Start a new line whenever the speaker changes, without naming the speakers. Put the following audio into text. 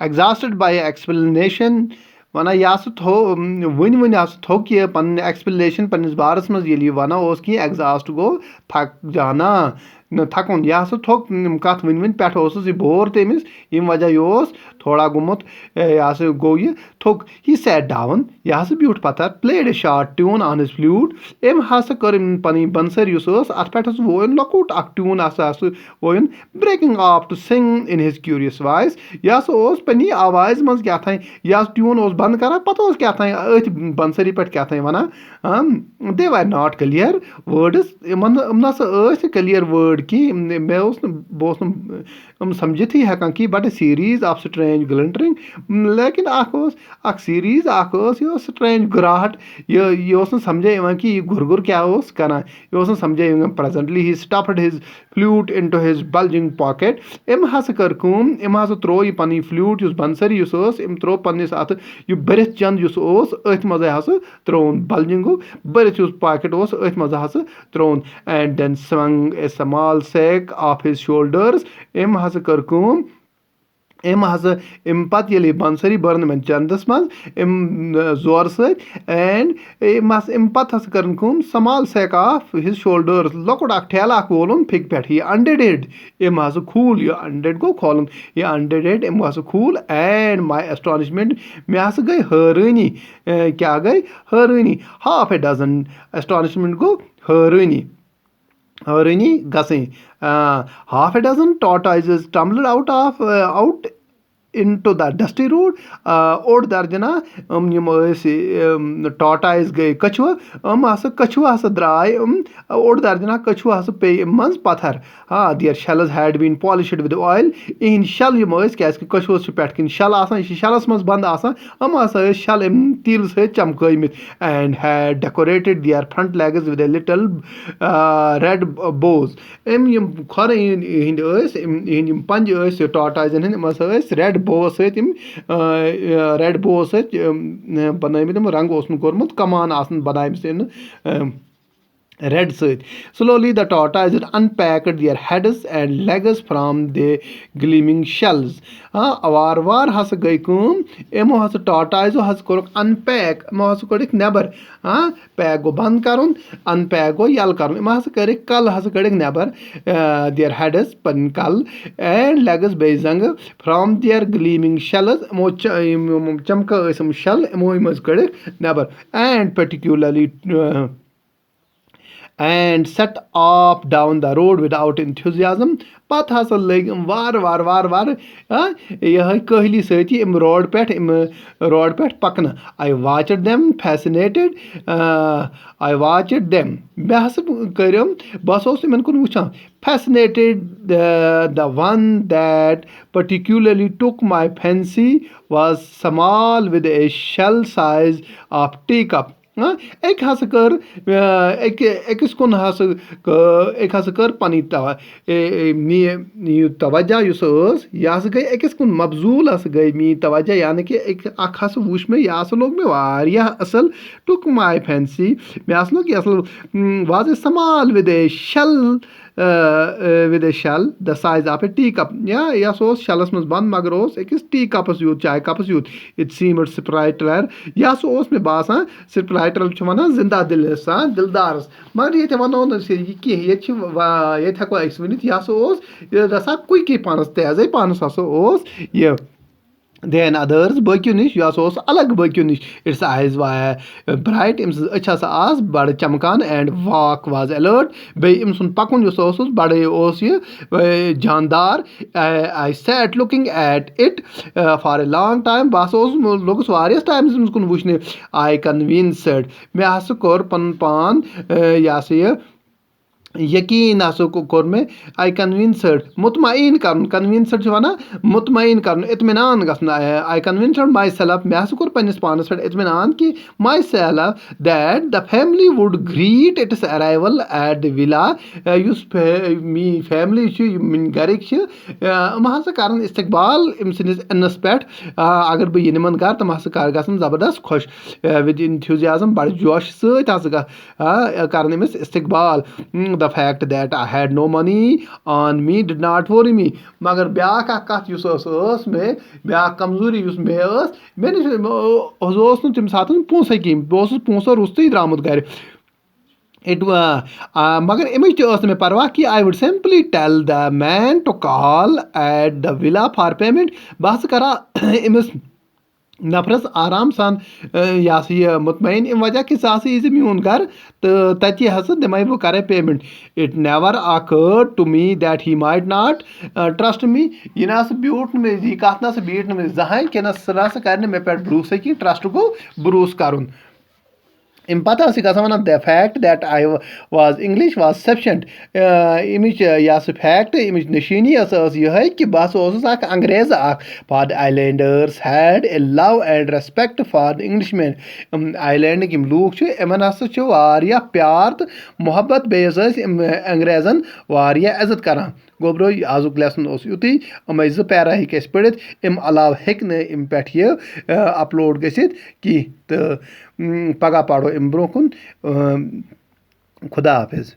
exhausted by explanation वना यह थो वन थो कि पन एक्सप्लेनेशन पन्निस बारस मज ये वना कि एग्जास्ट गो थक जाना थकुन यह थोक कत वन पे बोर तमिस यम वजह यह थोड़ा गोमुत यह गो यह थोक ही सैट डाउन यह ब्यूट पत्थर played a short tune on his flute एम हसा कर पन बंसर अत पे वोन लकुट अ ट्यून वोन breaking off to sing in his curious voice यह पन्नी आवाज मज क्या यह ट्यून बंद कर पत क्या अथ बंसरी पे क्या one they were not clear words ना क्लियर वर्ड कि मे बह समझित ही हेकान कि बट सीरीज ऑफ स्ट्रेंज ग्लिंटरिंग लेकिन अख सीरीज यह स्ट्रेंज गुराहट यह समझे कि यह गुर क्या कर यह समझे presently he stuffed his flute into his bulging pocket अम हस कर अम हस त्रो यह पन फ्लूट बंसरी अम त्रो पन्निस अत यह बरित चंद अथ मज हस त्रोन बल्जिंग बरित पॉकेट अथ मज हस त्रोन and then swung a small sack off his shoulders अम हस कर अम पत ये बंसरी बर्न में चंदस मज जोर सैंड अम पत कर समाल सैक ऑफ हिज शोल्डर्स लकुट ठेला वोलन फिक पे यह अनडेड अम हस खूल यह अनडेड गो खोलन यह अनडेड अम हस खूल एंड माई एस्टॉनिशमेंट मे हस गई हैरानी क्या गई हैरानी हाफ ए डजन एस्टॉनिशमेंट गो हैरानी गसing half a dozen tortoises tumbled out into the dusty road ओड दर्जना tortoise गए कछुआ कछुआ द्राय ओड दर्जना कछुआ पे मज पत्थर हाँ their shells had been polished with oil इन शल क्या कछुआ पे कन शल आसान शलस मज बंद आसान शल तिल सत चमकमित and had decorated their front legs with a little red bows खर हिंद पंज tortoise हिंद रेड बो रेड बो बनमित रंग कोर्मुत कमान बनाम red side. Slowly the tortoises unpacked their heads and legs from the gleaming shells. Avar var has गई emo has tortoise has कोर unpack emo has कोर नेबर पैक गो बंद करुन unpack गो यल करुन emo has कर कल has कर नेबर their heads पन कल and legs बेजंग from their gleaming shells emo चमका इसम shell emo इमज कर neighbour and particularly and set off down the road without enthusiasm पत हस लग वार यह कहली सती रोड पे पकन I watched them fascinated I watched them मे हस कर बस इन कुन वुचान fascinated the one that particularly took my fancy was small with a shell size of teacup एक हस कर एकस कुन हस एक हस कर पनी तवज्जा यह गई एकस कुन मबजूल हस गई मी तवज्जा यानी कि एक अख हस वुच मे यह लोग मे वारिया असल टुक माय फैंसी मे हस लोग असल was a small with A shall with a shell the size of a teacup यह शलस मज बंद मगर अकिस टी कपस यूत चाय कपस यूत it seemed स्प्राइटर यह मे बासान स्प्राइटर वन जिंदा दिलदारस मगर ये वनो ये हेको वन यह रसा क्विक पानस तेज पानस यह then others बकियो निश यह अलग बकियो निश its eyes were bright अच आस बड़ चमकान and walk was alert बे सुन पकुन बड़े यह जानदार I sat looking at it for a long time बस लोगस वारियस टाइम्स कुन वुचने I convinced मे हस कोर पन पान यह यकीन कोर मे आई कन्विंसड मुतमईन कर कन्विंसड वन मुतमईन कर इत्मीनान गसन आई कन्विंसड माई सेल्फ मे हस कोर पन्निस पानस पे इत्मीनान कि my self that the family would greet it's arrival eight the villa me family मिन गरिक हस कर इस्तकबाल अम सस अनस पे अगर बह यमन घर तम हस गसन जबरदस्त खुश विद इंथ्यूजियाजम बड़ जोश सत कर इस्तकबाल the the fact that I had no money on me did not worry me. मगर ब्याक अख कथ युस ٲस मे ब्याक कमजोरी युस मे ٲस मे निश ओस नु तम सातन पोंसे की बह ओसुस पोंसो रुस्तुई द्रामुत घर मगर अमिच तस मे परवाह कि I would simply tell the man to call at the villa for payment बह करा अमिस नफरस आराम सान यह मुतमैन अम वजह कि यह मीन घर तो तत हसा दिमे बह करे payment it never occurred to me that he might not trust me यह ना ब्यूट मे यह कत ना बीट मे जहां कि सह ना कर मे पे भरोसा कि ट्रस्ट गो भरोस कर पता वन the fact that I was English was sufficient अमिच यह फैक्ट अमिच निशानी यह कि बह अंग्रेज for the islanders had a love and respect for the Englishman island लूक इन हसा प्यार तो मोहब्बत बेस अंग्रेजन इज्जत करान गो ब्रो आजुक लेसन युति यम जो पैरा हे पढ़ अम अलाव हे पे यह अपलोड गसित कि तो पगह पढ़ो अम ब्रो खुदा हाफिज।